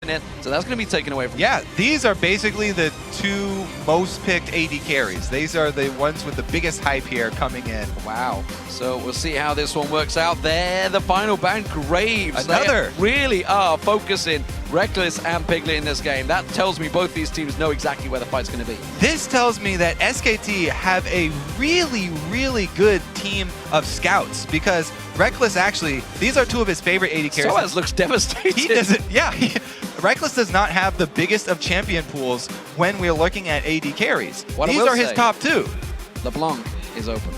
So that's going to be taken away from Yeah, these are basically the two most picked AD carries. These are the ones with the biggest hype here coming in. Wow. So we'll see how this one works out. There, the final ban, Graves. Another. They really are focusing Rekkles and Piglet in this game. That tells me both these teams know exactly where the fight's going to be. This tells me that SKT have a really, really good team of scouts because Rekkles actually, these are two of his favorite AD carries. sOAZ looks devastated. He doesn't, yeah. Rekkles does not have the biggest of champion pools when we're looking at AD carries. These are his top two. LeBlanc is open.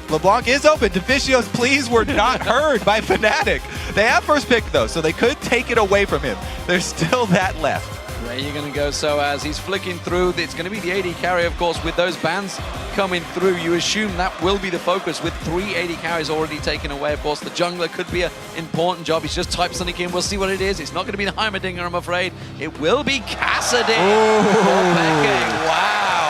LeBlanc is open. Deficio's pleas were not heard by Fnatic. They have first pick though, so they could take it away from him. There's still that left. Where are you going to go, sOAZ? He's flicking through. It's going to be the AD carry, of course, with those bans coming through. You assume that will be the focus with 3 AD carries already taken away. Of course, the jungler could be an important job. He's just typed something in. We'll see what it is. It's not going to be the Heimerdinger, I'm afraid. It will be Cassidy. Wow.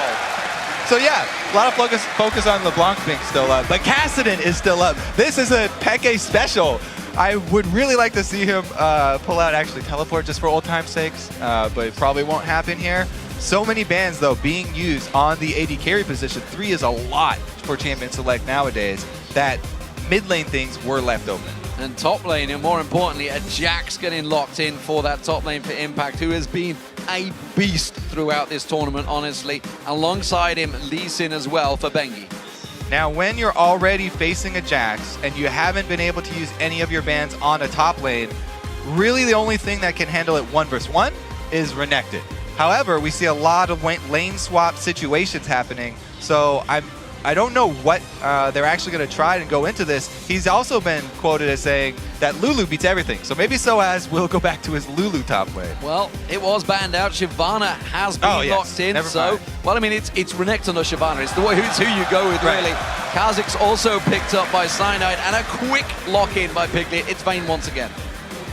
So yeah, a lot of focus on LeBlanc being still up, but Cassidy is still up. This is a Peke special. I would really like to see him pull out actually teleport just for old time's sakes, but it probably won't happen here. So many bans though being used on the AD carry position. 3 is a lot for champion select nowadays, that mid lane things were left open. And top lane, and more importantly, a Jax getting locked in for that top lane for Impact, who has been a beast throughout this tournament, honestly. Alongside him, Lee Sin as well for Bengi. Now, when you're already facing a Jax and you haven't been able to use any of your bans on a top lane, really the only thing that can handle it 1 versus 1 is Renekton. However, we see a lot of lane swap situations happening, so I don't know what they're actually going to try and go into this. He's also been quoted as saying that Lulu beats everything, so maybe sOAZ will go back to his Lulu top lane. Well, it was banned out. Shyvana has been locked in, so well, I mean, it's Renekton or Shyvana. It's who you go with, really. Kha'Zix's also picked up by Cyanide, and a quick lock-in by Piglet. It's Vayne once again.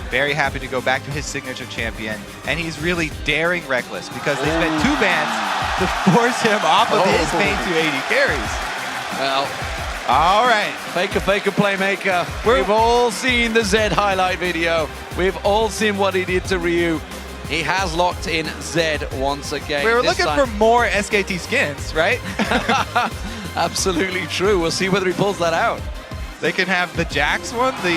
Very happy to go back to his signature champion, and he's really daring Rekkles because they spent 2 bans to force him off of his main 2 AD carries. Well, all right. Faker, playmaker. We've all seen the Zed highlight video. We've all seen what he did to Ryu. He has locked in Zed once again. We were looking for more SKT skins, right? Absolutely true. We'll see whether he pulls that out. They can have the Jax one, they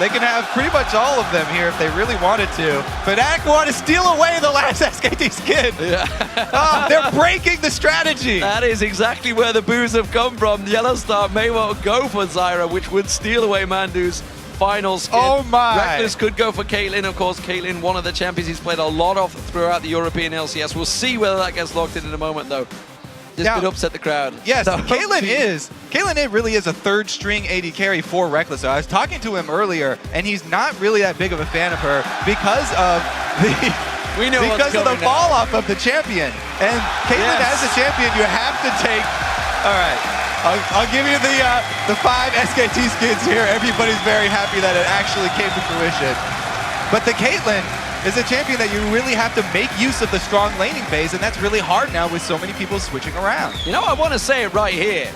can have pretty much all of them here if they really wanted to. Fnatic want to steal away the last SKT skin. Yeah. Oh, they're breaking the strategy. That is exactly where the boos have come from. YellOwStaR may well go for Zyra, which would steal away Mandu's final skin. Oh my. Rekkles could go for Caitlyn, of course. Caitlyn, one of the champions he's played a lot of throughout the European LCS. We'll see whether that gets locked in a moment, though. This could upset the crowd. Yes, Caitlyn really is a 3rd string AD carry for Rekkles. So I was talking to him earlier, and he's not really that big of a fan of her because of the fall off of the champion. And Caitlyn as a champion, you have to take. All right, I'll give you the 5 SKT skins here. Everybody's very happy that it actually came to fruition. But the Caitlyn is a champion that you really have to make use of the strong laning phase, and that's really hard now with so many people switching around. You know, I want to say it right here.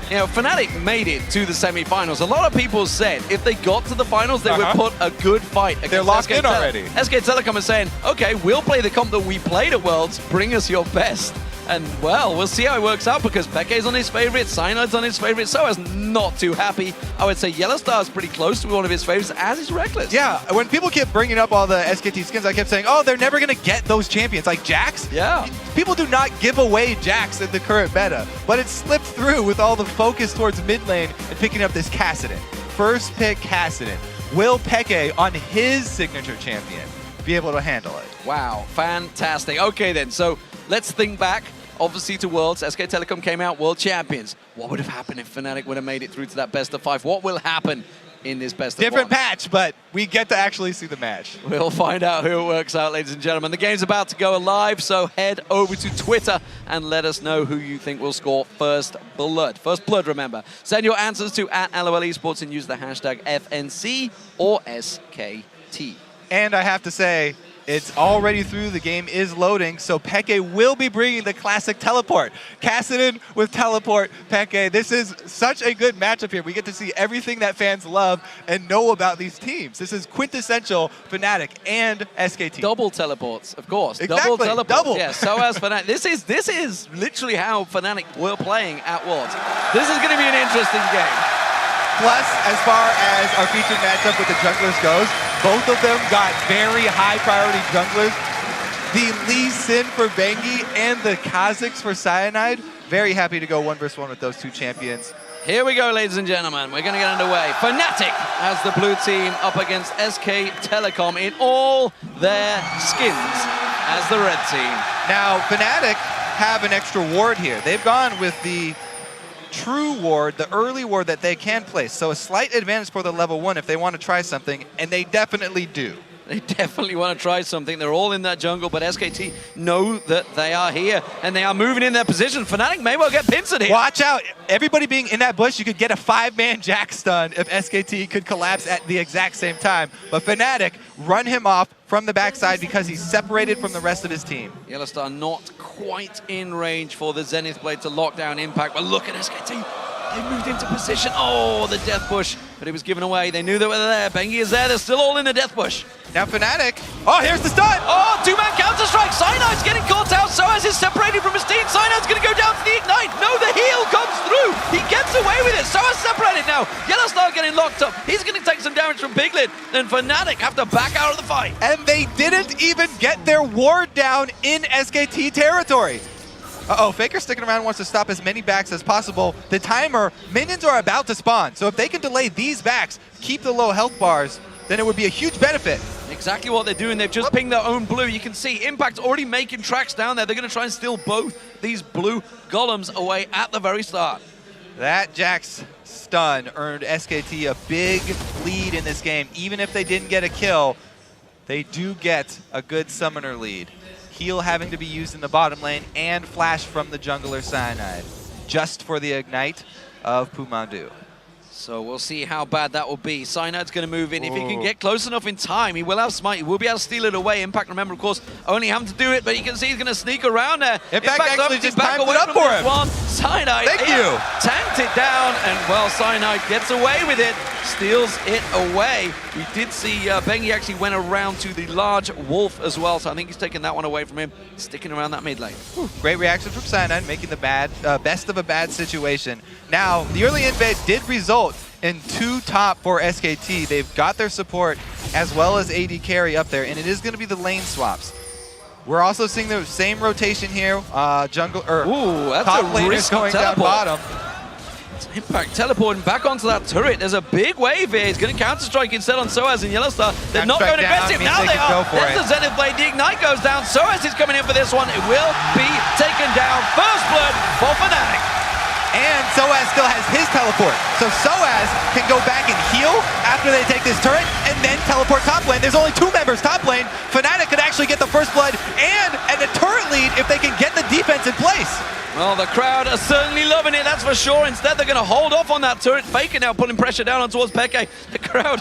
You know, Fnatic made it to the semi-finals. A lot of people said if they got to the finals, they would put a good fight against They're locked in already. SK Telecom is saying, okay, we'll play the comp that we played at Worlds. Bring us your best. And, well, we'll see how it works out because Peke's on his favorite, Cyanide's on his favorite, sOAZ not too happy. I would say YellOwStaR is pretty close to one of his favorites, as is Rekkles. Yeah, when people kept bringing up all the SKT skins, I kept saying, oh, they're never going to get those champions. Like Jax? Yeah. People do not give away Jax in the current meta, but it slipped through with all the focus towards mid lane and picking up this Cassidy. First pick Cassidy. Will Peke on his signature champion be able to handle it? Wow, fantastic. Okay then, so let's think back. Obviously to Worlds, SK Telecom came out World Champions. What would have happened if Fnatic would have made it through to that best of 5? What will happen in this best of 1? Different patch, but we get to actually see the match. We'll find out who it works out, ladies and gentlemen. The game's about to go live, so head over to Twitter and let us know who you think will score first blood. First blood, remember. Send your answers to @LOLEsports and use the hashtag FNC or SKT. And I have to say, It's already through. The game is loading, so Peke will be bringing the classic teleport. Kassadin with teleport, Peke. This is such a good matchup here. We get to see everything that fans love and know about these teams. This is quintessential Fnatic and SKT. Double teleports, of course. Exactly. Double teleports. Double. Yeah, sOAZ Fnatic. This is literally how Fnatic were playing at Worlds. This is going to be an interesting game. Plus, as far as our featured matchup with the junglers goes, both of them got very high priority junglers. The Lee Sin for Bengi and the Kazakhs for Cyanide. Very happy to go 1 versus 1 with those two champions. Here we go, ladies and gentlemen. We're going to get underway. Fnatic as the blue team up against SK Telecom in all their skins as the red team. Now, Fnatic have an extra ward here. They've gone with the true ward, the early ward that they can place. So a slight advantage for the level 1 if they want to try something, and they definitely do. They definitely want to try something. They're all in that jungle, but SKT know that they are here, and they are moving in their position. Fnatic may well get pincered here. Watch out. Everybody being in that bush, you could get a 5-man Jack stun if SKT could collapse at the exact same time. But Fnatic run him off from the backside because he's separated from the rest of his team. YellOwStaR not quite in range for the Zenith Blade to lock down Impact, but look at SKT. They moved into position. Oh, the death bush, but it was given away. They knew they were there. Bengi is there. They're still all in the death bush. Now Fnatic. Oh, here's the stun. Oh, 2-man counter-strike. Cyanide's getting caught out. sOAZ is separated from his team. Cyanide's going to go down to the Ignite. No, the heal comes through. He gets away with it. sOAZ separated now. YellOwStaR getting locked up. He's going to take some damage from Piglet. And Fnatic have to back out of the fight. And they didn't even get their ward down in SKT territory. Uh-oh, Faker sticking around wants to stop as many backs as possible. The timer, minions are about to spawn. So if they can delay these backs, keep the low health bars, then it would be a huge benefit. Exactly what they're doing. They've just pinged their own blue. You can see Impact's already making tracks down there. They're going to try and steal both these blue golems away at the very start. That Jack's stun earned SKT a big lead in this game. Even if they didn't get a kill, they do get a good summoner lead. Heal having to be used in the bottom lane and flash from the jungler Cyanide, just for the ignite of PoohManDu. So we'll see how bad that will be. Cyanide's going to move in. If he can get close enough in time, he will have smite. He will be able to steal it away. Impact, remember, of course, only having to do it, but you can see he's going to sneak around there. Impact actually just timed it up for him. Cyanide tanked it down, and, well, Cyanide gets away with it, steals it away. We did see Bengi actually went around to the large wolf as well, so I think he's taking that one away from him, sticking around that mid lane. Great reaction from Cyanide, making the best of a bad situation. Now, the early invade did result in 2 top for SKT. They've got their support as well as AD carry up there, and it is going to be the lane swaps. We're also seeing the same rotation here. Jungle, that's top a laners going down bottom. Impact teleporting back onto that turret. There's a big wave here. He's going to counter-strike instead on sOAZ and YellOwStaR. They're not going aggressive. Now they are. There's the Zenith Blade. The Ignite goes down. sOAZ is coming in for this one. It will be taken down. First blood for Fnatic. And sOAZ still has his teleport. So sOAZ can go back and heal after they take this turret and then teleport top lane. There's only 2 members top lane. Fnatic could actually get the first blood and a turret lead if they can get the defense in place. Well, the crowd are certainly loving it, that's for sure. Instead, they're going to hold off on that turret. Faker now putting pressure down on towards Peke. The crowd,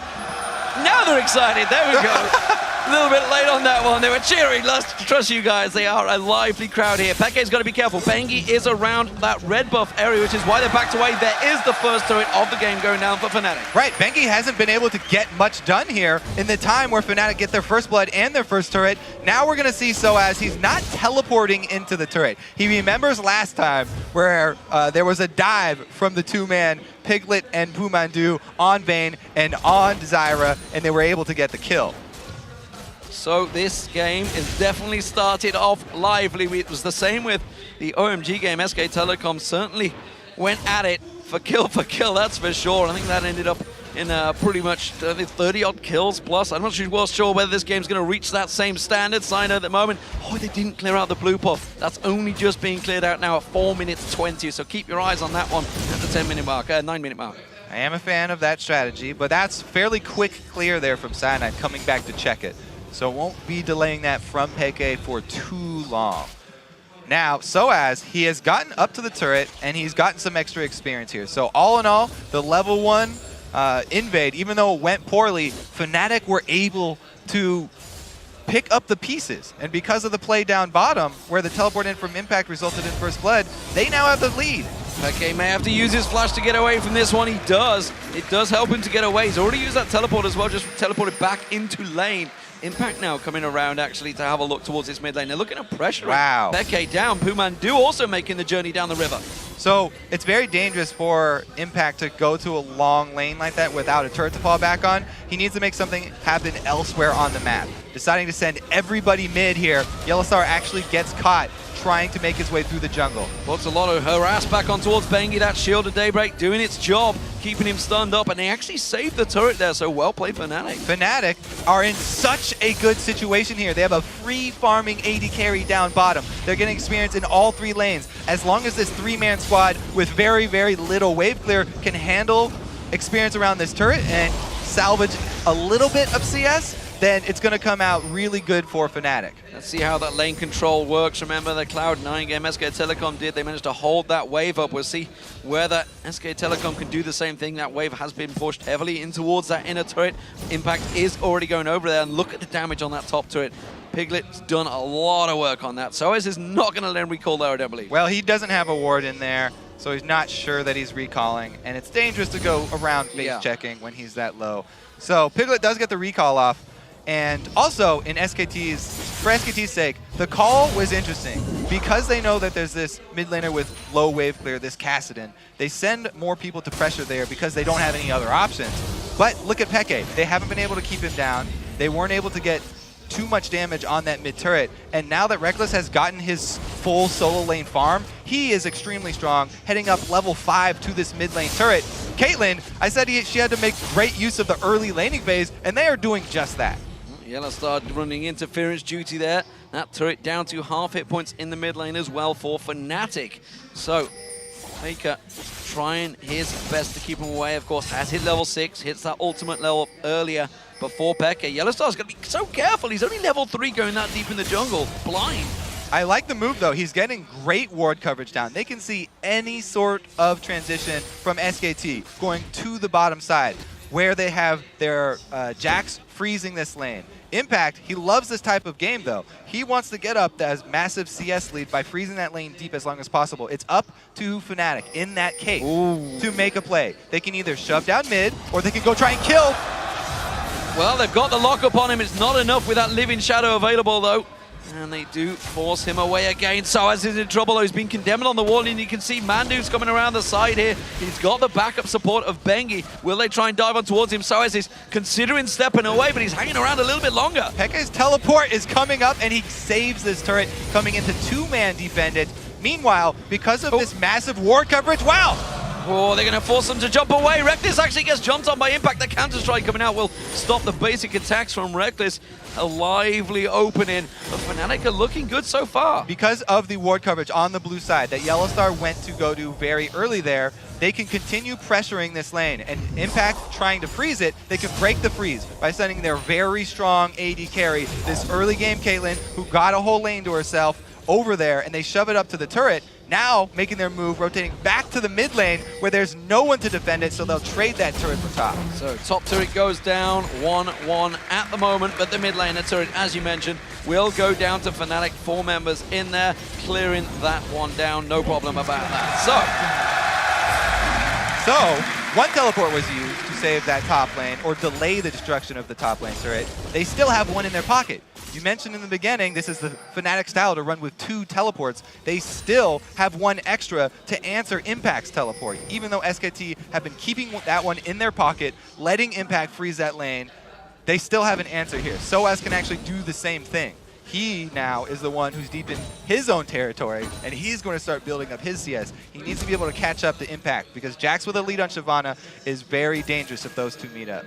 now they're excited. There we go. A little bit late on that one. They were cheering. Let's trust you guys. They are a lively crowd here. Peke's got to be careful. Bengi is around that red buff area, which is why they're backed away. There is the first turret of the game going down for Fnatic. Right, Bengi hasn't been able to get much done here in the time where Fnatic get their first blood and their first turret. Now we're going to see sOAZ. He's not teleporting into the turret. He remembers last time where there was a dive from the 2-man Piglet and PoohManDu on Vayne and on Zyra, and they were able to get the kill. So this game is definitely started off lively. It was the same with the OMG game. SK Telecom certainly went at it for kill, that's for sure. I think that ended up in pretty much 30-odd kills plus. I'm not sure whether this game's going to reach that same standard. Cyanide at the moment. Oh, they didn't clear out the blue puff. That's only just being cleared out now at 4 minutes 20. So keep your eyes on that one at the 10-minute mark, 9-minute mark. I am a fan of that strategy, but that's fairly quick clear there from Cyanide coming back to check it. So won't be delaying that from Peke for too long. Now, sOAZ, he has gotten up to the turret, and he's gotten some extra experience here. So all in all, the level 1 invade, even though it went poorly, Fnatic were able to pick up the pieces. And because of the play down bottom, where the teleport in from Impact resulted in first blood, they now have the lead. PoohManDu may have to use his flash to get away from this one. He does. It does help him to get away. He's already used that teleport as well, just teleported back into lane. Impact now coming around actually to have a look towards this mid lane. They're looking at pressure. Wow. PoohManDu down. PoohManDu also making the journey down the river. So it's very dangerous for Impact to go to a long lane like that without a turret to fall back on. He needs to make something happen elsewhere on the map. Deciding to send everybody mid here, YellOwStaR actually gets caught trying to make his way through the jungle. Puts a lot of harass back on towards Bengi. That shield of Daybreak doing its job, keeping him stunned up, and they actually saved the turret there, so well played Fnatic. Fnatic are in such a good situation here. They have a free farming AD carry down bottom. They're getting experience in all 3 lanes. As long as this 3-man squad with very, very little wave clear can handle experience around this turret and salvage a little bit of CS, then it's going to come out really good for Fnatic. Let's see how that lane control works. Remember the Cloud9 game SK Telecom did. They managed to hold that wave up. We'll see whether SK Telecom can do the same thing. That wave has been pushed heavily in towards that inner turret. Impact is already going over there, and look at the damage on that top turret. Piglet's done a lot of work on that. sOAZ is not going to let him recall there, I don't believe. Well, he doesn't have a ward in there, so he's not sure that he's recalling, and it's dangerous to go around base checking when he's that low. So Piglet does get the recall off. And also, for SKT's sake, the call was interesting. Because they know that there's this mid laner with low wave clear, this Kassadin, they send more people to pressure there because they don't have any other options. But look at PoohManDu. They haven't been able to keep him down. They weren't able to get too much damage on that mid turret. And now that Rekkles has gotten his full solo lane farm, he is extremely strong, heading up level 5 to this mid lane turret. Caitlyn, I said she had to make great use of the early laning phase, and they are doing just that. YellOwStaR running interference duty there. That turret down to half hit points in the mid lane as well for Fnatic. So, Faker trying his best to keep him away. Of course, has hit level 6, hits that ultimate level earlier before PoohManDu. YellOwStar's going to be so careful. He's only level 3 going that deep in the jungle, blind. I like the move, though. He's getting great ward coverage down. They can see any sort of transition from SKT going to the bottom side, where they have their Jax freezing this lane. Impact, he loves this type of game, though. He wants to get up that massive CS lead by freezing that lane deep as long as possible. It's up to Fnatic in that case to make a play. They can either shove down mid, or they can go try and kill. Well, they've got the lockup on him. It's not enough with that Living Shadow available, though. And they do force him away again. sOAZ is in trouble, though. He's been condemned on the wall, and you can see Mandu's coming around the side here. He's got the backup support of Bengi. Will they try and dive on towards him? sOAZ is considering stepping away, but he's hanging around a little bit longer. PoohManDu's teleport is coming up, and he saves this turret, coming into 2-man defended. Meanwhile, because of this massive ward coverage, wow! Oh, they're going to force them to jump away. Rekkles actually gets jumped on by Impact. The counter-strike coming out will stop the basic attacks from Rekkles. A lively opening. But Fnatic are looking good so far. Because of the ward coverage on the blue side that YellOwStaR went to go to very early there, they can continue pressuring this lane. And Impact trying to freeze it, they can break the freeze by sending their very strong AD carry, this early game Caitlyn, who got a whole lane to herself, over there, and they shove it up to the turret. Now making their move, rotating back to the mid lane where there's no one to defend it, so they'll trade that turret for top. So top turret goes down 1-1 at the moment, but the mid lane turret, as you mentioned, will go down to Fnatic. 4 members in there, clearing that one down, no problem about that. So one teleport was used to save that top lane or delay the destruction of the top lane turret. They still have one in their pocket. You mentioned in the beginning, this is the Fnatic style to run with 2 teleports. They still have 1 extra to answer Impact's teleport. Even though SKT have been keeping that one in their pocket, letting Impact freeze that lane, they still have an answer here. sOAZ can actually do the same thing. He now is the one who's deep in his own territory, and he's going to start building up his CS. He needs to be able to catch up to Impact, because Jax with a lead on Shyvana is very dangerous if those 2 meet up.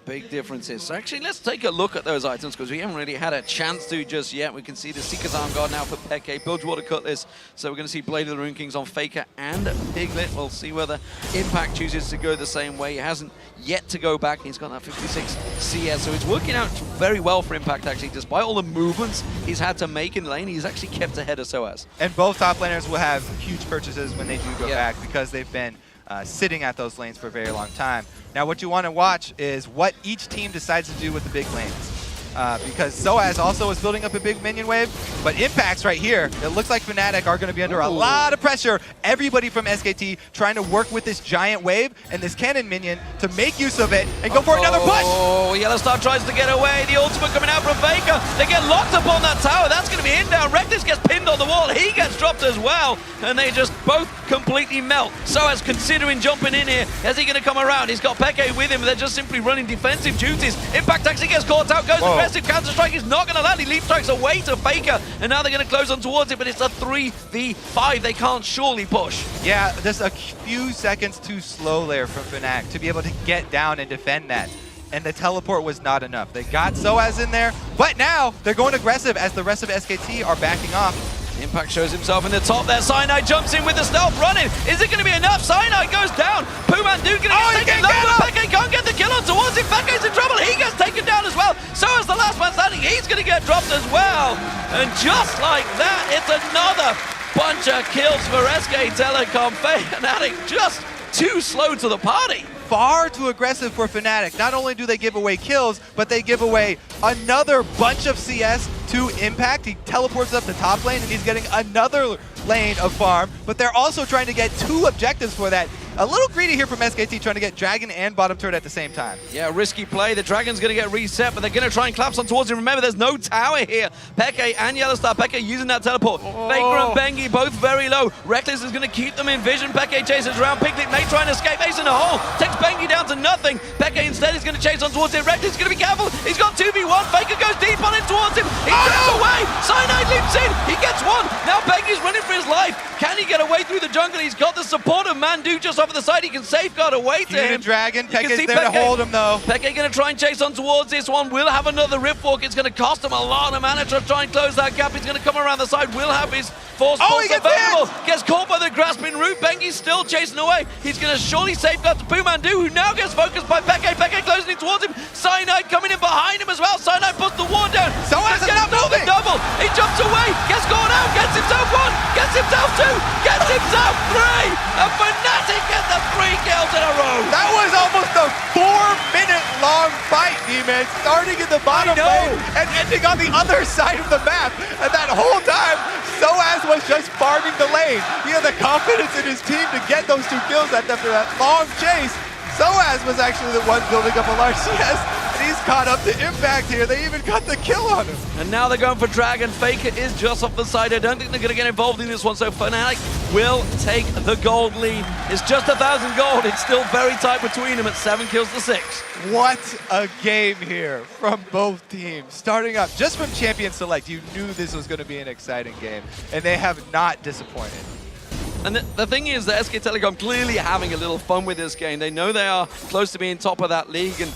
Big differences. So actually, let's take a look at those items, because we haven't really had a chance to just yet. We can see the Seeker's Arm Guard now for PoohManDu, Bilgewater Cutlass. So we're going to see Blade of the Rune Kings on Faker and Piglet. We'll see whether Impact chooses to go the same way. He hasn't yet to go back. He's got that 56 CS, so it's working out very well for Impact, actually. Despite all the movements he's had to make in lane, he's actually kept ahead of sOAZ. And both top laners will have huge purchases when they do go back, because they've been sitting at those lanes for a very long time. Now what you want to watch is what each team decides to do with the big lanes. because sOAZ also is building up a big minion wave. But Impact's right here. It looks like Fnatic are going to be under a lot of pressure. Everybody from SKT trying to work with this giant wave and this cannon minion to make use of it and go for another push. Oh, YellOwStaR tries to get away. The ultimate coming out from Faker. They get locked up on that tower. That's going to be in down. Rekkles gets pinned on the wall. He gets dropped as well. And they just both completely melt. sOAZ considering jumping in here. Is he going to come around? He's got Peke with him. They're just simply running defensive duties. Impact actually gets caught out. Goes aggressive. Counter-strike is not going to land. He leap strikes away to Faker. And now they're going to close on towards it. But it's a 3v5. They can't surely push. Yeah, just a few seconds too slow there from Fnatic to be able to get down and defend that. And the teleport was not enough. They got sOAZ in there, but now they're going aggressive as the rest of SKT are backing off. Impact shows himself in the top there. Cyanide jumps in with the stealth running. Is it going to be enough? Cyanide goes down. PoohManDu going to get taken down. Peke can't get the kill on towards him. Peke's in trouble. He gets taken down as well. So is the last man standing. He's going to get dropped as well. And just like that, it's another bunch of kills for SK Telecom. Fnatic just too slow to the party. Far too aggressive for Fnatic. Not only do they give away kills, but they give away another bunch of CS to Impact. He teleports up the top lane and he's getting another lane of farm, but they're also trying to get 2 objectives for that. A little greedy here from SKT trying to get Dragon and bottom turret at the same time. Yeah, risky play. The Dragon's going to get reset, but they're going to try and collapse on towards him. Remember, there's no tower here. Peke and YellOwStaR. Peke using that teleport. Faker and Bengi both very low. Rekkles is going to keep them in vision. Peke chases around. Piglet may try and escape. Ace in the hole. Takes Bengi down to nothing. Peke instead is going to chase on towards him. Rekkles is going to be careful. He's got 2v1. Faker goes deep on him towards him. He jumps away. Cyanide leaps in. He gets one. Now Bengi's running for his life. Can he get away through the jungle? He's got the support of ManDu just off the side. He can safeguard away to him. Dragon. Peke's there to hold him though. Peke going to try and chase on towards this one. Will have another Rift Walk. It's going to cost him a lot of mana to try and close that gap. He's going to come around the side. Will have his force available. Gets caught by the grasping root. Bengi's still chasing away. He's going to surely safeguard to PoohManDu, who now gets focused by Peke. Peke closing in towards him. Cyanide coming in behind him as well. Cyanide puts the ward down. sOAZ is not moving. Double. He jumps away. Gets caught out. Gets himself 1. Gets himself 2. Gets himself 3. And Fnatic get the 3 kills in a row. That was almost a 4-minute long fight, D-Man, starting in the bottom lane and ending on the other side of the map. And that whole time, sOAZ was just farming the lane. He had the confidence in his team to get those 2 kills after that long chase. sOAZ was actually the one building up a large CS, and he's caught up to Impact here. They even got the kill on him. And now they're going for Dragon. Faker is just off the side. I don't think they're going to get involved in this one, so Fnatic will take the gold lead. It's just 1,000 gold. It's still very tight between them at 7 kills to 6. What a game here from both teams. Starting up just from Champion Select, you knew this was going to be an exciting game, and they have not disappointed. And the thing is that SK Telecom clearly having a little fun with this game. They know they are close to being top of that league, and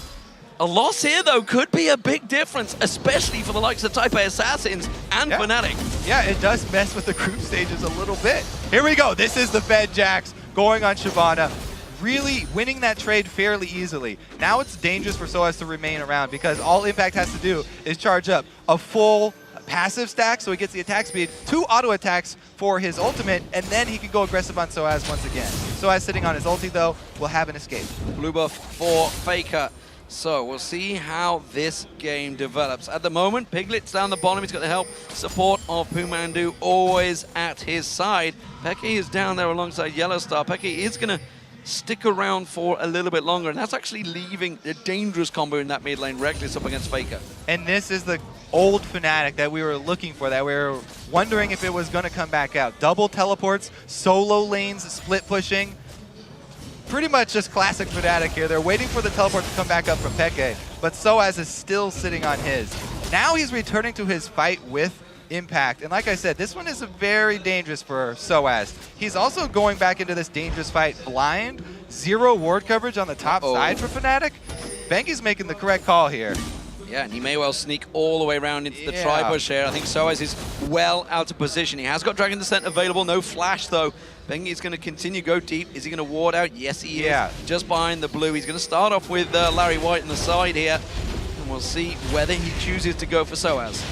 a loss here, though, could be a big difference, especially for the likes of Type A Assassins and Fnatic. Yeah, it does mess with the group stages a little bit. Here we go. This is the Fed Jax going on Shyvana, really winning that trade fairly easily. Now it's dangerous for sOAZ to remain around because all Impact has to do is charge up a full passive stack so he gets the attack speed, 2 auto attacks for his ultimate, and then he can go aggressive on sOAZ once again. sOAZ sitting on his ulti, though, will have an escape. Blue buff for Faker. So we'll see how this game develops. At the moment, Piglet's down the bottom. He's got the help, support of PoohManDu always at his side. Peke is down there alongside YellOwStaR. Peke is going to stick around for a little bit longer, and that's actually leaving a dangerous combo in that mid lane. Rekkles up against Faker. And this is the old Fnatic that we were looking for, that we were wondering if it was going to come back out. Double teleports, solo lanes, split pushing. Pretty much just classic Fnatic here. They're waiting for the teleport to come back up from Peke, but sOAZ is still sitting on his. Now he's returning to his fight with Impact, and like I said, this one is very dangerous for sOAZ. He's also going back into this dangerous fight blind, 0 ward coverage on the top side for Fnatic. Bengi's making the correct call here. Yeah, and he may well sneak all the way around into the tri-bush here. I think sOAZ is well out of position. He has got Dragon Descent available, no flash though. Bengi is going to continue go deep. Is he going to ward out? Yes, he is. Just behind the blue. He's going to start off with Larry White on the side here, and we'll see whether he chooses to go for sOAZ.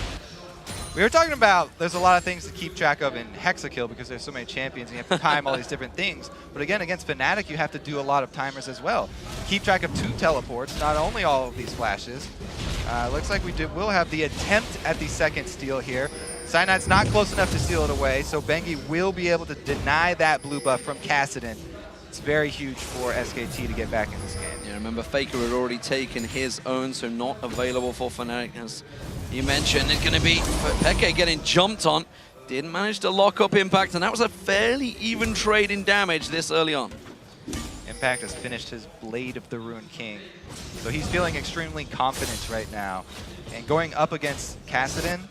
We were talking about there's a lot of things to keep track of in Hexakill because there's so many champions and you have to time all these different things. But again, against Fnatic, you have to do a lot of timers as well. Keep track of 2 teleports, not only all of these flashes. Looks like we'll have the attempt at the second steal here. Cyanide's not close enough to steal it away, so Bengi will be able to deny that blue buff from Kassadin. It's very huge for SKT to get back in this game. Yeah, remember Faker had already taken his own, so not available for Fnatic. As you mentioned, it's going to be Peke getting jumped on. Didn't manage to lock up Impact, and that was a fairly even trade in damage this early on. Impact has finished his Blade of the Ruined King, so he's feeling extremely confident right now. And going up against Kassadin,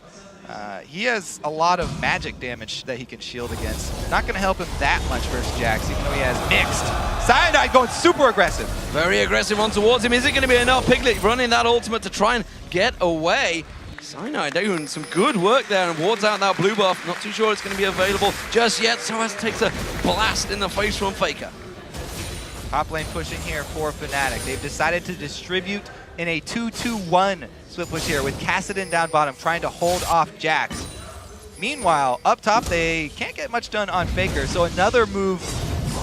he has a lot of magic damage that he can shield against. Not going to help him that much versus Jax, even though he has mixed. Cyanide going super aggressive. Very aggressive on towards him. Is it going to be enough? Piglet running that ultimate to try and get away. Cyanide doing some good work there and wards out that blue buff. Not too sure it's going to be available just yet. sOAZ takes a blast in the face from Faker. Top lane pushing here for Fnatic. They've decided to distribute in a 2-2-1 split push here with Kassadin down bottom trying to hold off Jax. Meanwhile, up top, they can't get much done on Faker, so another move,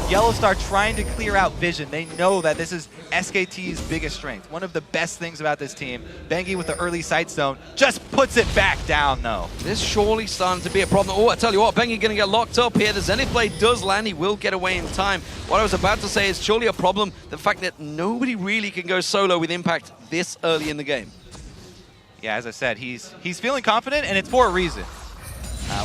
YellOwStaR trying to clear out vision. They know that this is SKT's biggest strength. One of the best things about this team, Bengi with the early sight zone, just puts it back down though. This surely starting to be a problem. Oh, I tell you what, Bengi going to get locked up here. The Zenith Blade does land. He will get away in time. What I was about to say is surely a problem, the fact that nobody really can go solo with Impact this early in the game. Yeah, as I said, he's feeling confident, and it's for a reason.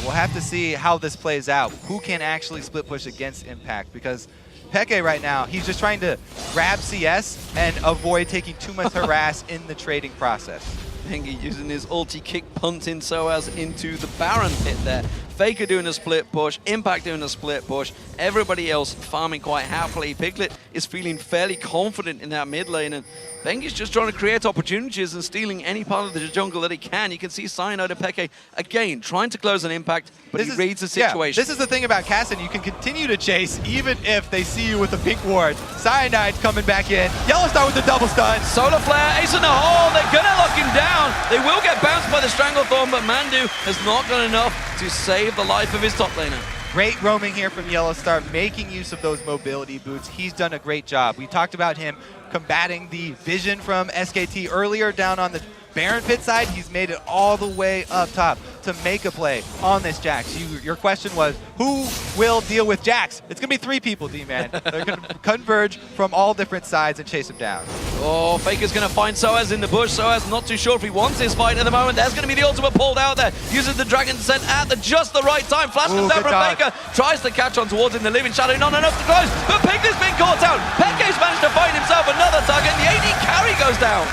We'll have to see how this plays out. Who can actually split push against Impact? Because Peke right now, he's just trying to grab CS and avoid taking too much harass in the trading process. Bengi using his ulti kick, punting sOAZ into the Baron pit there. Faker doing a split push, Impact doing a split push, everybody else farming quite happily. Piglet is feeling fairly confident in that mid lane, and Bengi's just trying to create opportunities and stealing any part of the jungle that he can. You can see Cyanide and Peke, again, trying to close an Impact, but he reads the situation. Yeah, this is the thing about Kassadin. You can continue to chase even if they see you with a pink ward. Cyanide's coming back in. YellOwStaR with the double stun. Solar Flare, ace in the hole. They're going to lock him down. They will get bounced by the Stranglethorn, but PoohManDu has not done enough to save the life of his top laner. Great roaming here from YellOwStaR, making use of those mobility boots. He's done a great job. We talked about him combating the vision from SKT earlier down on the Baron pit side. He's made it all the way up top to make a play on this Jax. Your question was, who will deal with Jax? It's going to be 3 people, D-Man. They're going to converge from all different sides and chase him down. Oh, Faker's going to find sOAZ in the bush. sOAZ not too sure if he wants this fight at the moment. There's going to be the ultimate pulled out there. Uses the Dragon Descent at just the right time. Flash comes down from Faker. Tries to catch on towards him. The Living Shadow not enough to close. But Piglet's been caught out. Peke's managed to find himself another target. And the AD carry goes down.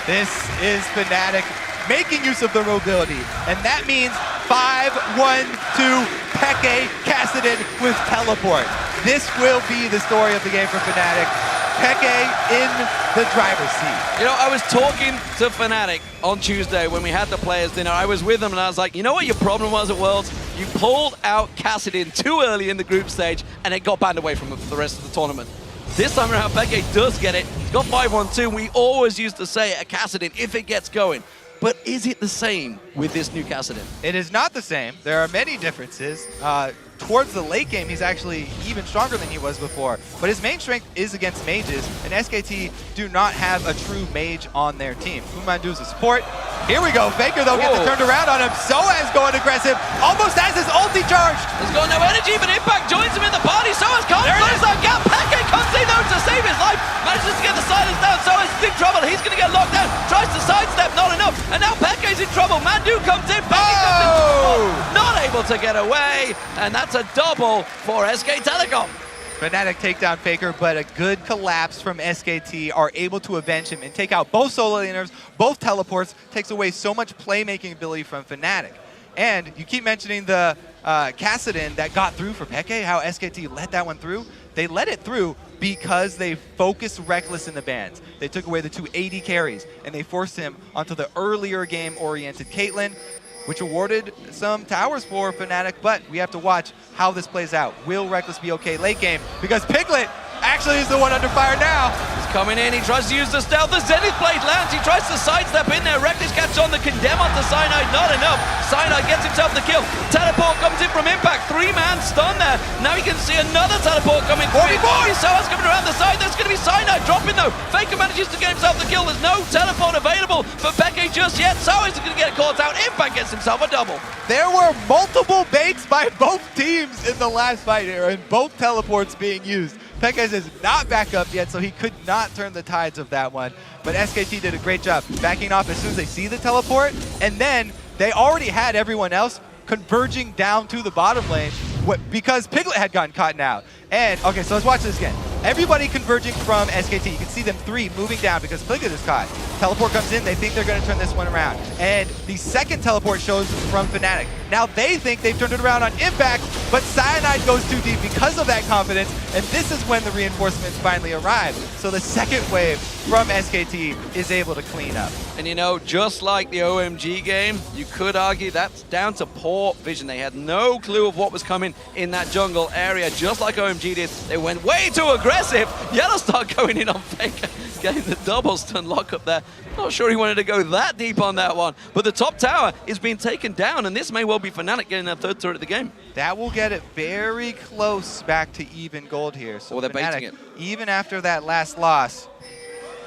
This is Fnatic making use of their mobility, and that means 5-1-2 Peke Kassadin with teleport. This will be the story of the game for Fnatic. Peke in the driver's seat. You know, I was talking to Fnatic on Tuesday when we had the players dinner. I was with them and I was like, you know what your problem was at Worlds? You pulled out Kassadin too early in the group stage and it got banned away from the rest of the tournament. This time around, Peke does get it. He's got 5-1-2. We always used to say at Kassadin, if it gets going. But is it the same with this new Kassadin? It is not the same. There are many differences. Towards the late game, he's actually even stronger than he was before. But his main strength is against mages, and SKT do not have a true mage on their team. PoohManDu is a support. Here we go. Faker, though, gets it turned around on him. sOAZ going aggressive. Almost has his ulti charged. He's got no energy, but Impact joins him in the party. sOAZ can't close that gap. Peke comes in, though, to save his life. Manages to get the silence down. sOAZ is in trouble. He's going to get locked down. Tries to sidestep, not enough. And now Peke's in trouble. PoohManDu comes in. Peke comes in. Not able to get away. And that's a double for SK Telecom. Fnatic take down Faker, but a good collapse from SKT are able to avenge him and take out both solo laners, both teleports, takes away so much playmaking ability from Fnatic. And you keep mentioning the Kassadin that got through for Peke, how SKT let that one through. They let it through because they focused Rekkles in the bans. They took away the 2 AD carries, and they forced him onto the earlier game-oriented Caitlyn, which awarded some towers for Fnatic, but we have to watch how this plays out. Will Rekkles be okay late game? Because Piglet actually is the one under fire now. He's coming in, he tries to use the stealth. The Zenith Blade lands, he tries to sidestep in there. Rekkles catches on the condemn onto Cyanide, not enough. Cyanide gets himself the kill. Teleport comes in from Impact, 3-man stun there. Now he can see another teleport coming through. sOAZ coming around the side, there's going to be Cyanide dropping though. Faker manages to get himself the kill. There's no teleport available for Peke just yet. sOAZ is going to get caught out. Impact gets himself a double. There were multiple baits by both teams in the last fight here, and both teleports being used. Peke is not back up yet, so he could not turn the tides of that one. But SKT did a great job backing off as soon as they see the teleport, and then they already had everyone else converging down to the bottom lane because Piglet had gotten caught out. And, okay, so let's watch this again. Everybody converging from SKT. You can see them 3 moving down because Piglet is caught. Teleport comes in, they think they're going to turn this one around. And the second teleport shows from Fnatic. Now they think they've turned it around on Impact, but Cyanide goes too deep because of that confidence, and this is when the reinforcements finally arrive. So the second wave from SKT is able to clean up. And you know, just like the OMG game, you could argue that's down to poor vision. They had no clue of what was coming in that jungle area, just like OMG did. They went way too aggressive. YellOwStaR going in on Faker, getting the double stun lock up there. Not sure he wanted to go that deep on that one, but the top tower is being taken down, and this may well be Fnatic getting their 3rd turret of the game. That will get it very close back to even gold here. So they're Fnatic, baiting it. Even after that last loss,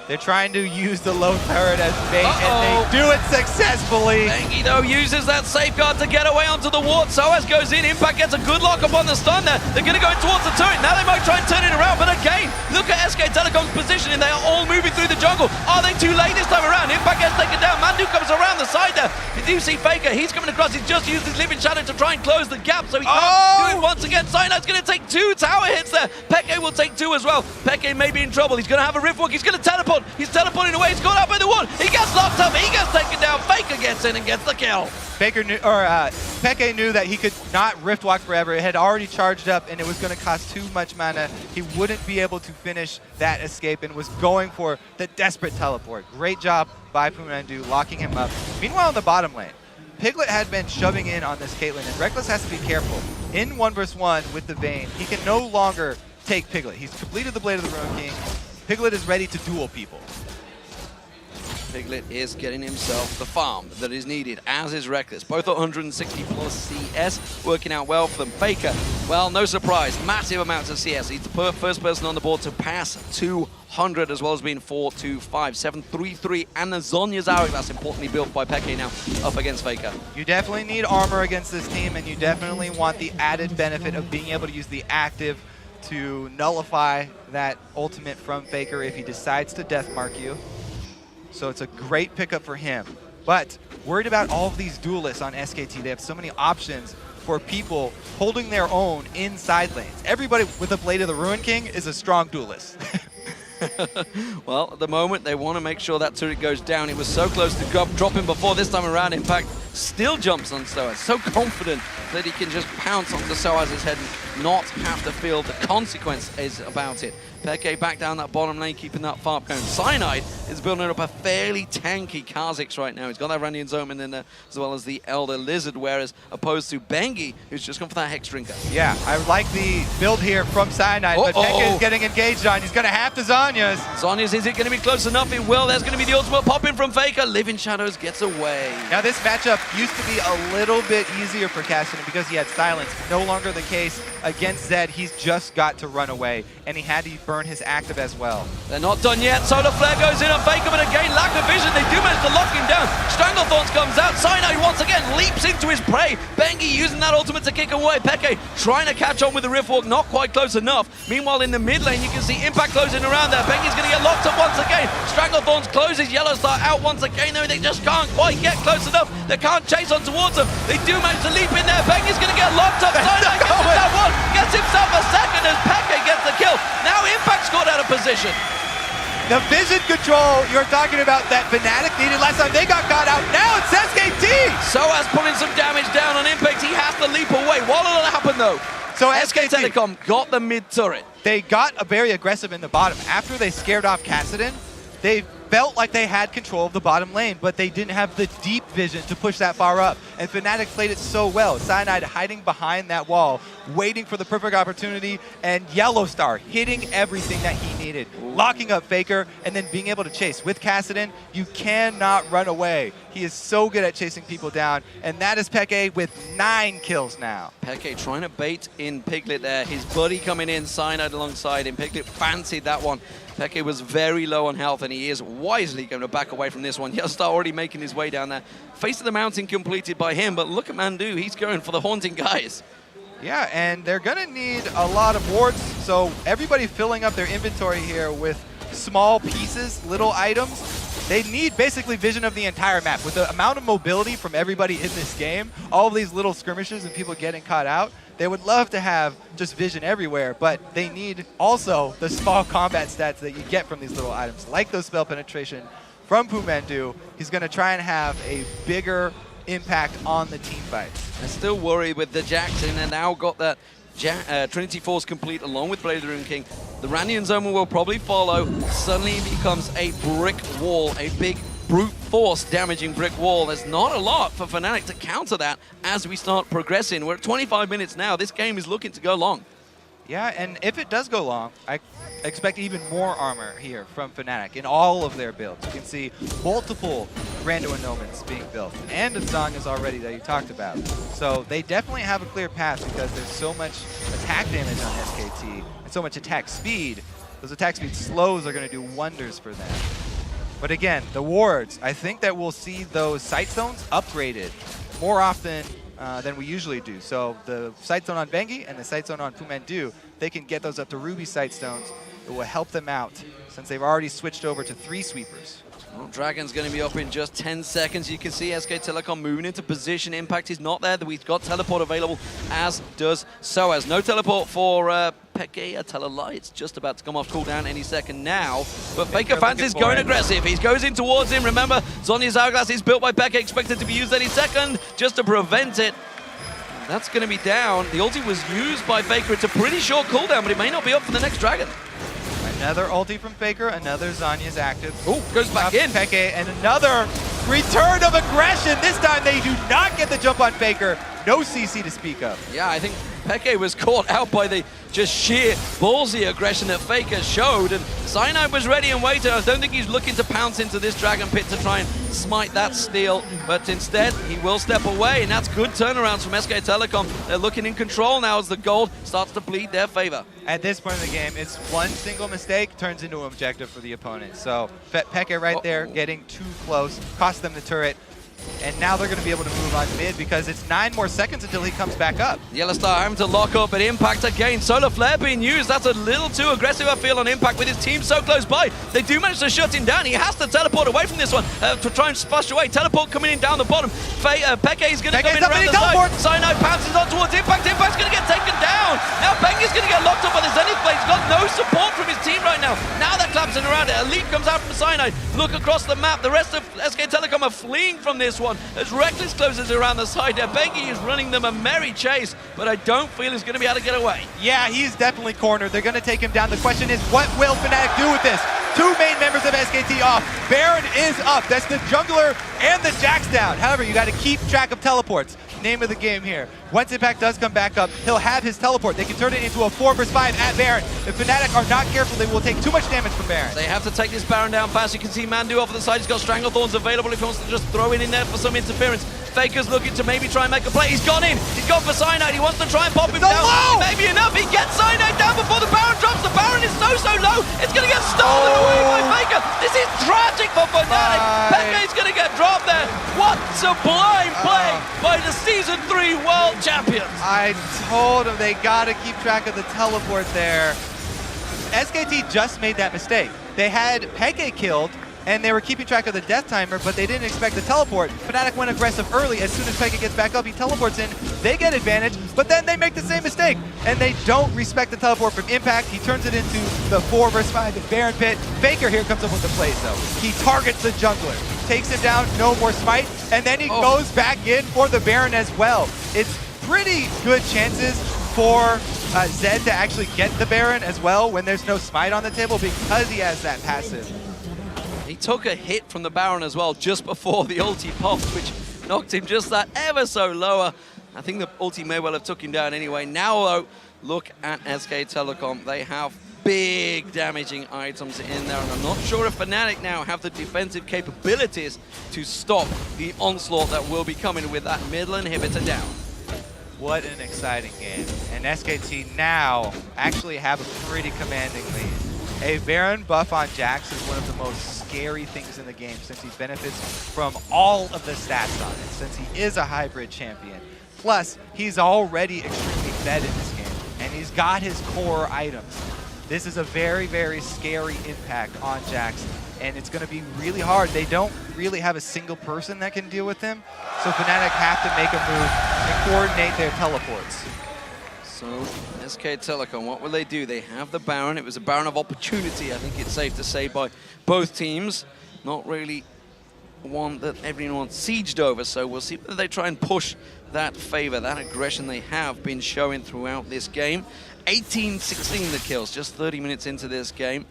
they're trying to use the low turret as bait, and they do it successfully. Bengi, though, uses that safeguard to get away onto the ward. sOAZ goes in. Impact gets a good lock up on the stun there. They're going to go in towards the turret. Now they might try and turn it around, but again, look at SK Telecom's positioning. They are all moving through the jungle. Are they too late this time around? Impact gets taken down. ManDu comes around the side there. You do see Faker. He's coming across. He's just used his living shadow to try and close the gap, so he can't do it once again. Cyanide's going to take 2 tower hits there. Peke will take 2 as well. Peke may be in trouble. He's going to have a rift walk. He's going to teleport. He's teleporting away. He's caught out by the wall. He gets locked up. He gets taken down. Faker gets in and gets the kill. Peke knew that he could not rift walk forever. It had already charged up, and it was going to cost too much mana. He wouldn't be able to finish that escape and was going for the desperate teleport. Great job by PoohManDu locking him up. Meanwhile, in the bottom lane, Piglet had been shoving in on this Caitlyn, and Rekkles has to be careful. In 1v1 with the Vayne, he can no longer take Piglet. He's completed the Blade of the Ruin King. Piglet is ready to duel people. Piglet is getting himself the farm that is needed, as is Rekkles. Both at 160 plus CS, working out well for them. Faker, well, no surprise, massive amounts of CS. He's the first person on the board to pass 200, as well as being 4-2-5, 7-3-3, and the Zhonya's Hourglass, importantly built by Peke now, up against Faker. You definitely need armor against this team, and you definitely want the added benefit of being able to use the active to nullify that ultimate from Faker if he decides to death mark you. So it's a great pickup for him. But worried about all of these duelists on SKT. They have so many options for people holding their own inside lanes. Everybody with a Blade of the Ruin King is a strong duelist. Well, at the moment, they want to make sure that turret goes down. It was so close to dropping before. This time around, Impact still jumps on sOAZ. So confident that he can just pounce onto sOAZ's head and not have to feel the consequences about it. Peke back down that bottom lane, keeping that farm going. Cyanide is building up a fairly tanky Kha'Zix right now. He's got that Randian Zoman in there, as well as the Elder Lizard, whereas opposed to Bengi, who's just gone for that Hex Drinker. Yeah, I like the build here from Cyanide, but Peke is getting engaged on. He's going to have to Zhonya's. Zhonya's, is it going to be close enough? It will. There's going to be the ultimate pop in from Faker. Living Shadows gets away. Now this matchup used to be a little bit easier for Cassidy because he had silence. No longer the case against Zed. He's just got to run away, and he had to burn his active as well. They're not done yet. Solar Flare goes in on Faker, but again, lack of vision. They do manage to lock him down. Stranglethorns comes out. Cyanide once again leaps into his prey. Bengi using that ultimate to kick away. Peke trying to catch on with the Rift Walk, not quite close enough. Meanwhile, in the mid lane, you can see Impact closing around there. Bengi's going to get locked up once again. Stranglethorns closes. YellOwStaR out once again, though. They just can't quite get close enough. They can't chase on towards them. They do manage to leap in there. Bengi's going to get locked up. Cyanide gets himself one. Gets himself a second as Peke gets the kill. Now Impact's got out of position. The vision control you're talking about that Fnatic needed last time, they got caught out. Now it's SKT! sOAZ pulling some damage down on Impact. He has to leap away. What will happen though? So SK Telecom got the mid turret. They got very aggressive in the bottom. After they scared off Kassadin, they felt like they had control of the bottom lane, but they didn't have the deep vision to push that far up. And Fnatic played it so well. Cyanide hiding behind that wall, waiting for the perfect opportunity, and YellOwStaR hitting everything that he needed, locking up Faker, and then being able to chase. With Kassadin, you cannot run away. He is so good at chasing people down, and that is Peke with 9 kills now. Peke trying to bait in Piglet there. His buddy coming in, Cyanide alongside him. Piglet fancied that one. Peke was very low on health, and he is wisely going to back away from this one. YellOwStaR already making his way down there. Face of the mountain completed by him, but look at ManDu. He's going for the haunting guys. Yeah, and they're going to need a lot of wards, so everybody filling up their inventory here with small pieces, little items. They need basically vision of the entire map. With the amount of mobility from everybody in this game, all of these little skirmishes and people getting caught out, they would love to have just vision everywhere, but they need also the small combat stats that you get from these little items, like those spell penetration from PoohManDu. He's going to try and have a bigger impact on the team fights. I'm still worried with the Jackson, and now got that Trinity Force complete along with Blade of the Rune King. The Randian Zone will probably follow. Suddenly it becomes a brick wall, a big brute force damaging brick wall. There's not a lot for Fnatic to counter that as we start progressing. We're at 25 minutes now. This game is looking to go long. Yeah, and if it does go long, I expect even more armor here from Fnatic in all of their builds. You can see multiple random annulments being built, and a song is already that you talked about. So they definitely have a clear path because there's so much attack damage on SKT and so much attack speed. Those attack speed slows are going to do wonders for them. But again, the wards, I think that we'll see those sight zones upgraded more often than we usually do. So the sight zone on Bengi and the sight zone on PoohManDu, they can get those up to Ruby sight stones. It will help them out since they've already switched over to 3 sweepers. Well, Dragon's going to be up in just 10 seconds. You can see SK Telecom moving into position. Impact is not there. We've got teleport available, as does sOAZ. No teleport for Peke. I tell a lie. It's just about to come off cooldown any second now. But Faker fancies going aggressive. He goes in towards him. Remember, Zhonya's Hourglass is built by Peke, expected to be used any second just to prevent it. That's going to be down. The ulti was used by Faker. It's a pretty short cooldown, but it may not be up for the next Dragon. Another ulti from Faker, another Zhonya's active. Oh, goes back in. Peke, and another return of aggression. This time they do not get the jump on Faker. No CC to speak of. Yeah, I think Peke was caught out by the just sheer ballsy aggression that Faker showed, and Cyanide was ready and waiting. I don't think he's looking to pounce into this Dragon Pit to try and smite that steal, but instead he will step away, and that's good turnarounds from SK Telecom. They're looking in control now as the gold starts to bleed their favor. At this point in the game, it's one single mistake turns into an objective for the opponent. So Peke right there getting too close, cost them the turret. And now they're going to be able to move on mid because it's 9 more seconds until he comes back up. YellOwStaR having to lock up, but Impact again. Solar Flare being used. That's a little too aggressive, I feel, on Impact with his team so close by. They do manage to shut him down. He has to teleport away from this one to try and flush away. Teleport coming in down the bottom. Peke is going to come in around the side. Cyanide pounces on towards Impact. Impact's going to get taken down. Now Bengi's going to get locked up by the Zenith Blade. He's got no support from his team right now. Now they're collapsing around it. Elite comes out from Cyanide. Look across the map. The rest of SK Telecom are fleeing from this one as Rekkles closes around the side there. Bengi is running them a merry chase, but I don't feel he's going to be able to get away. Yeah, he's definitely cornered. They're going to take him down. The question is, what will Fnatic do with this? 2 main members of SKT off. Baron is up. That's the jungler and the Jax down. However, you got to keep track of teleports. Name of the game here. Once Impact does come back up, he'll have his teleport. They can turn it into a 4 vs 5 at Baron. If Fnatic are not careful, they will take too much damage from Baron. They have to take this Baron down fast. You can see ManDu off the side. He's got Stranglethorns available if he wants to just throw it in there for some interference. Faker's looking to maybe try and make a play. He's gone in. He's gone for Cyanide. He wants to try and pop him down. Low. Maybe enough. He gets Cyanide down before the Baron drops. The Baron is so low. It's going to get stolen away by Faker. This is tragic for Fnatic. Peke's going to get dropped there. What sublime play by the Season 3 World Champions. I told him they got to keep track of the teleport there. SKT just made that mistake. They had Peke killed, and they were keeping track of the death timer, but they didn't expect the teleport. Fnatic went aggressive early. As soon as Peke gets back up, he teleports in. They get advantage, but then they make the same mistake, and they don't respect the teleport from Impact. He turns it into the 4 vs 5 at Baron Pit. Faker here comes up with the plays, though. He targets the jungler, takes him down, no more smite, and then he goes back in for the Baron as well. It's pretty good chances for Zed to actually get the Baron as well when there's no smite on the table because he has that passive. He took a hit from the Baron as well just before the ulti popped, which knocked him just that ever so lower. I think the ulti may well have took him down anyway. Now, though, look at SK Telecom. They have big damaging items in there, and I'm not sure if Fnatic now have the defensive capabilities to stop the onslaught that will be coming with that middle inhibitor down. What an exciting game. And SKT now actually have a pretty commanding lead. A Baron buff on Jax is one of the most scary things in the game since he benefits from all of the stats on it, since he is a hybrid champion. Plus, he's already extremely fed in this game, and he's got his core items. This is a very, very scary impact on Jax, and it's going to be really hard. They don't really have a single person that can deal with him, so Fnatic have to make a move and coordinate their teleports. So, SK Telecom, what will they do? They have the Baron. It was a Baron of opportunity, I think it's safe to say, by both teams. Not really one that everyone sieged over, so we'll see whether they try and push that favor, that aggression they have been showing throughout this game. 18-16 the kills, just 30 minutes into this game.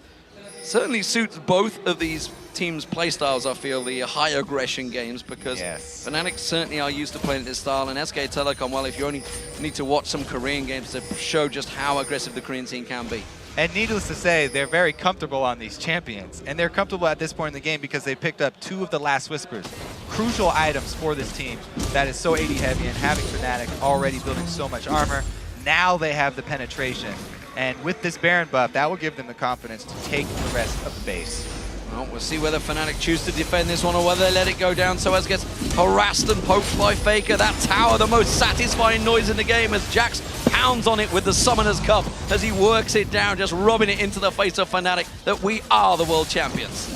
Certainly suits both of these teams' playstyles, I feel, the high aggression games, because Fnatic certainly are used to playing this style, and SK Telecom, well, if you only need to watch some Korean games to show just how aggressive the Korean team can be. And needless to say, they're very comfortable on these champions. And they're comfortable at this point in the game because they picked up 2 of the last Whispers. Crucial items for this team that is so AD heavy, and having Fnatic already building so much armor. Now they have the penetration. And with this Baron buff, that will give them the confidence to take the rest of the base. Well, we'll see whether Fnatic choose to defend this one or whether they let it go down. sOAZ gets harassed and poked by Faker. That tower, the most satisfying noise in the game, as Jax pounds on it with the Summoner's Cup as he works it down, just rubbing it into the face of Fnatic that we are the world champions.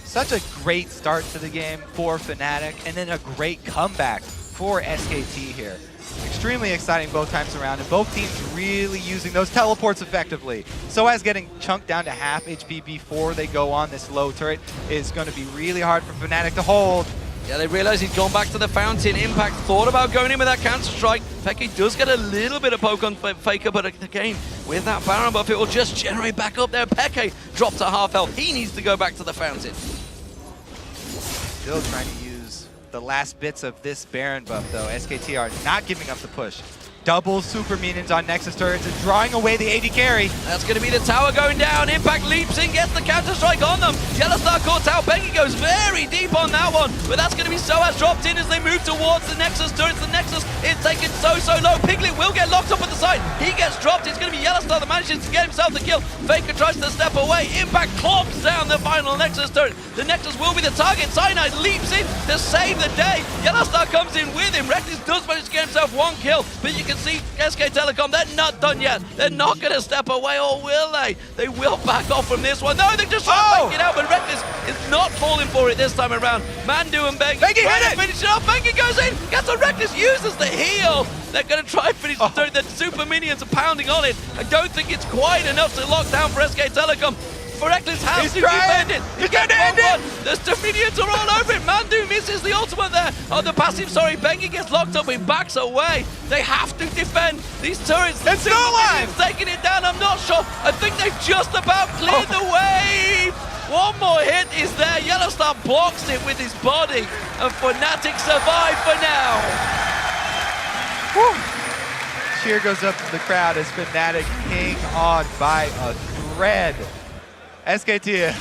Such a great start to the game for Fnatic, and then a great comeback for SKT here. Extremely exciting both times around, and both teams really using those teleports effectively. sOAZ getting chunked down to half HP before they go on this low turret is going to be really hard for Fnatic to hold. Yeah, they realized he'd gone back to the fountain. Impact thought about going in with that counter strike. Peke does get a little bit of poke on Faker, but again, with that Baron buff, it will just generate back up there. Peke dropped to half health. He needs to go back to the fountain. Still trying to use the last bits of this Baron buff, though. SKT are not giving up the push. Double super minions on Nexus turrets and drawing away the AD carry. That's going to be the tower going down. Impact leaps in, gets the counter-strike on them. YellOwStaR caught out. Bengi goes very deep on that one, but that's going to be sOAZ dropped in as they move towards the Nexus turrets. The Nexus is taken so low. Piglet will get locked up at the side. He gets dropped. It's going to be YellOwStaR that manages to get himself the kill. Faker tries to step away. Impact clops down the final Nexus turret. The Nexus will be the target. Cyanide leaps in to save the day. YellOwStaR comes in with him. Rekkles does manage to get himself one kill, but you can see SK Telecom, they're not done yet. They're not going to step away, or will they? They will back off from this one. No, they just try to make it out, but Rekkles is not falling for it this time around. ManDu and Bengi trying to finish it off. Bengi goes in, gets a Rekkles, uses the heal. They're going to try and finish the turret. The super minions are pounding on it. I don't think it's quite enough to lock down for SK Telecom. For Rekkles has to defend it. He's going to end it. The two minions are all over it. ManDu misses the ultimate there. Oh, the passive, sorry. Bengi gets locked up. He backs away. They have to defend these turrets. It's no line. Taking it down. I'm not sure. I think they've just about cleared the wave. One more hit is there. YellOwStaR blocks it with his body. And Fnatic survive for now. Woo. Cheer goes up to the crowd as Fnatic hang on by a thread. SKT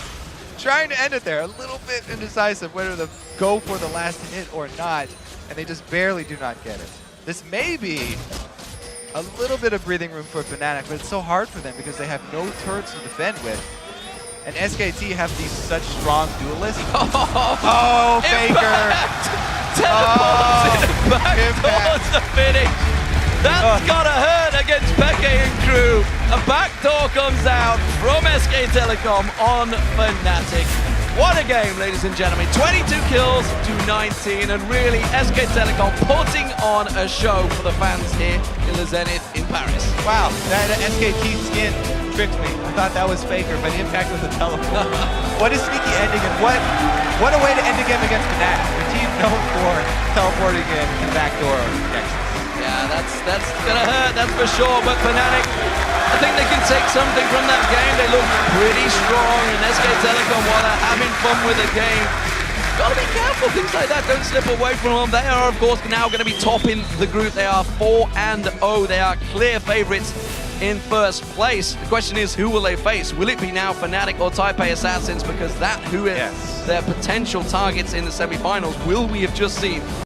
trying to end it there, a little bit indecisive whether to go for the last hit or not, and they just barely do not get it. This may be a little bit of breathing room for Fnatic, but it's so hard for them because they have no turrets to defend with. And SKT have these such strong duelists. Oh, Faker! Teleports back towards the finish. That's gotta hurt against Peke and crew. A backdoor comes out from SK Telecom on Fnatic. What a game, ladies and gentlemen. 22 kills to 19, and really SK Telecom putting on a show for the fans here in the Zenith in Paris. Wow, that SKT skin tricked me. I thought that was Faker, but Impact with the teleport. What a sneaky ending, and what a way to end a game against Fnatic. A team known for teleporting in the backdoor Nexus. Yeah, that's gonna hurt, that's for sure. But Fnatic, I think they can take something from that game. They look pretty strong, and SK Telecom, while they're having fun with the game, gotta be careful. Things like that don't slip away from them. They are, of course, now going to be topping the group. They are 4-0. They are clear favorites in first place. The question is, who will they face? Will it be now Fnatic or Taipei Assassins? Because that who is their potential targets in the semifinals will we have just seen